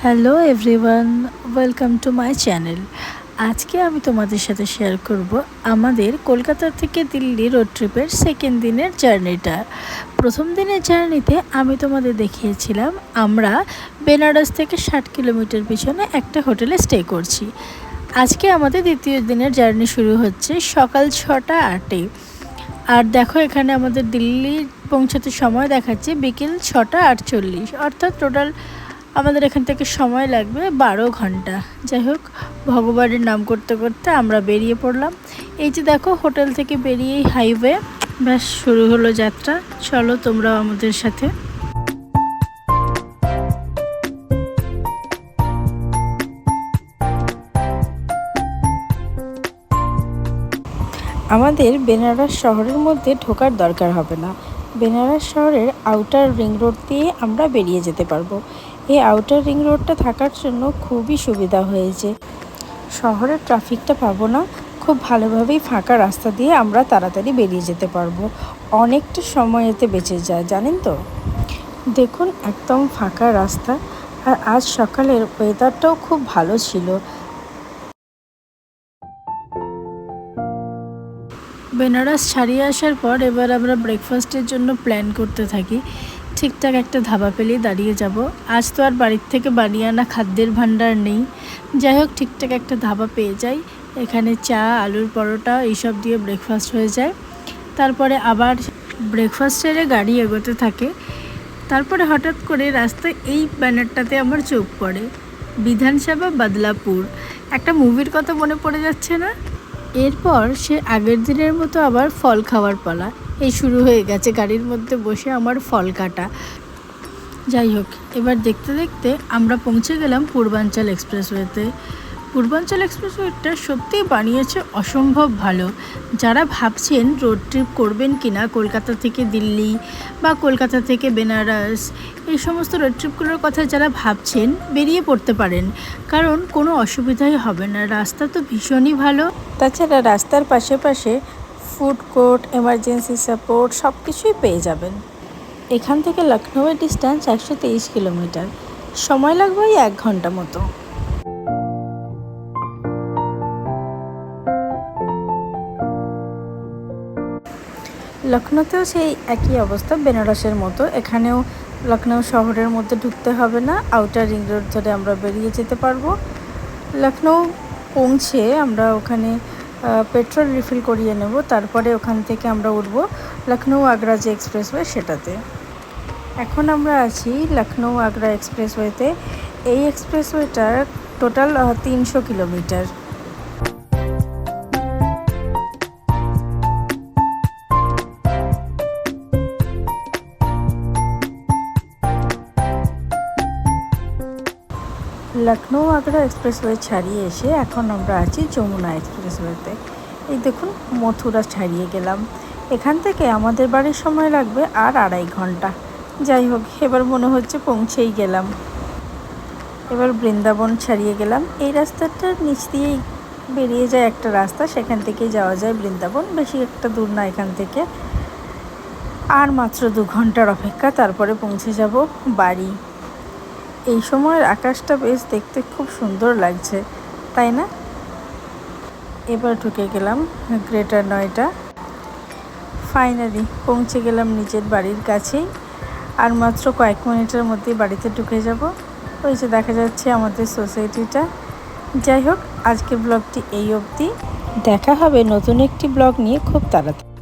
Hello everyone, welcome to my channel. আজকে আমি তোমাদের সাথে শেয়ার করব আমাদের কলকাতা থেকে দিল্লি রোড ট্রিপের সেকেন্ড দিনের জার্নিটা। প্রথম দিনের জার্নিতে আমি তোমাদের দেখিয়েছিলাম আমরা বেনারস থেকে 60 কিলোমিটার পিছনে একটা হোটেলে স্টে করছি। আজকে আমাদের দ্বিতীয় দিনের জার্নি শুরু হচ্ছে সকাল 6টা 8-এ। আর দেখো এখানে আমাদের দিল্লি পৌঁছাতে সময় দেখাচ্ছে বিকেল 6টা 48, অর্থাৎ টোটাল আমাদের এখান থেকে সময় লাগবে 12 ঘন্টা। যাই হোক, ভগবানের নাম করতে করতে আমরা বেরিয়ে পড়লাম। এই যে দেখো, হোটেল থেকে বেরিয়েই হাইওয়ে, ব্যাস শুরু হলো যাত্রা। চলো তোমরাও আমাদের সাথে। আমাদের বেনারস শহরের মধ্যে ঢোকার দরকার হবে না। বেনারস শহরের আউটার রিং রোড দিয়ে আমরা বেরিয়ে যেতে পারবো। এই আউটার রিং রোডটা থাকার জন্য খুবই সুবিধা হয়েছে। শহরের ট্রাফিকটা পাবো না, খুব ভালোভাবেই ফাঁকা রাস্তা দিয়ে আমরা তাড়াতাড়ি বেরিয়ে যেতে পারবো। অনেকটা সময় এতে বেঁচে যায়, জানেন তো। দেখুন, একদম ফাঁকা রাস্তা। আর আজ সকালের ওয়েদারটাও খুব ভালো ছিল। বেনারস ছাড়িয়ে আসার পর এবার আমরা ব্রেকফাস্টের জন্য প্ল্যান করতে থাকি। ঠিকঠাক একটা ধাবা পেলেই দাঁড়িয়ে যাব। আজ তো আর বাড়ির থেকে বানিয়ে আনা খাদ্যের ভাণ্ডার নেই। যাই হোক, ঠিকঠাক একটা ধাবা পেয়ে যাই। এখানে চা, আলুর পরোটা এইসব দিয়ে ব্রেকফাস্ট হয়ে যায়। তারপরে আবার ব্রেকফাস্ট সেরে গাড়ি এগোতে থাকে। তারপরে হঠাৎ করে রাস্তায় এই ব্যানারটাতে আমার চোখ পড়ে, বিধানসভা বদলাপুর। একটা মুভির কথা মনে পড়ে যাচ্ছে না? এরপর সে আগের দিনের মতো আবার ফল খাওয়ার পালা। এই শুরু হয়ে গেছে গাড়ির মধ্যে বসে আমার ফল কাটা। যাই হোক, এবার দেখতে দেখতে আমরা পৌঁছে গেলাম পূর্বাঞ্চল এক্সপ্রেসওয়েতে। পূর্বাঞ্চল এক্সপ্রেসওয়েটা সত্যিই বানিয়েছে অসম্ভব ভালো। যারা ভাবছেন রোড ট্রিপ করবেন কিনা কলকাতা থেকে দিল্লি বা কলকাতা থেকে বেনারস, এই সমস্ত রোড ট্রিপগুলোর কথা যারা ভাবছেন, বেরিয়ে পড়তে পারেন। কারণ কোনো অসুবিধাই হবে না, রাস্তা তো ভীষণই ভালো। তাছাড়া রাস্তার পাশে পাশে ফুড কোর্ট, এমার্জেন্সি সাপোর্ট সব কিছুই পেয়ে যাবেন। এখান থেকে লখনউয়ের ডিস্ট্যান্স 123 কিলোমিটার, সময় লাগবে ওই 1 ঘন্টা মতো। লখনউতেও সেই একই অবস্থা, বেনারসের মতো। এখানেও লখনউ শহরের মধ্যে ঢুকতে হবে না, আউটার রিং রোড ধরে আমরা বেরিয়ে যেতে পারবো। লখনউ পৌঁছে আমরা ওখানে পেট্রোল রিফিল করিয়ে নেব। তারপরে ওখান থেকে আমরা উঠব লখনউ আগ্রা যে এক্সপ্রেসওয়ে সেটাতে। এখন আমরা আছি লখনউ আগ্রা এক্সপ্রেসওয়েতে। এই এক্সপ্রেসওয়েটার total 300 kilometre. Lucknow Agra expressway ছাড়িয়ে এসে এখন আমরা আছি যমুনা এক্সপ্রেসওয়েতে। এই দেখুন, মথুরা ছাড়িয়ে গেলাম। এখান থেকে আমাদের বাড়ির সময় লাগবে আর 2.5 ঘন্টা। যাই হোক, এবার মনে হচ্ছে পৌঁছেই গেলাম। এবার বৃন্দাবন ছাড়িয়ে গেলাম। এই রাস্তাটার নিচ দিয়েই বেরিয়ে যায় একটা রাস্তা, সেখান থেকেই যাওয়া যায় বৃন্দাবন। বেশি একটা দূর না এখান থেকে। আর মাত্র 2 ঘন্টার অপেক্ষা, তারপরে পৌঁছে যাব বাড়ি। এই সময়ের আকাশটা বেশ দেখতে খুব সুন্দর লাগছে, তাই না? এবার ঢুকে গেলাম গ্রেটার নয়ডা। ফাইনালি পৌঁছে গেলাম নিজের বাড়ির কাছেই। আর মাত্র কয়েক মিনিটের মধ্যেই বাড়িতে ঢুকে যাব। ওই যে দেখা যাচ্ছে আমাদের সোসাইটিটা। যাই হোক, আজকের ব্লগটি এই অবধি। দেখা হবে নতুন একটি ব্লগ নিয়ে খুব তাড়াতাড়ি।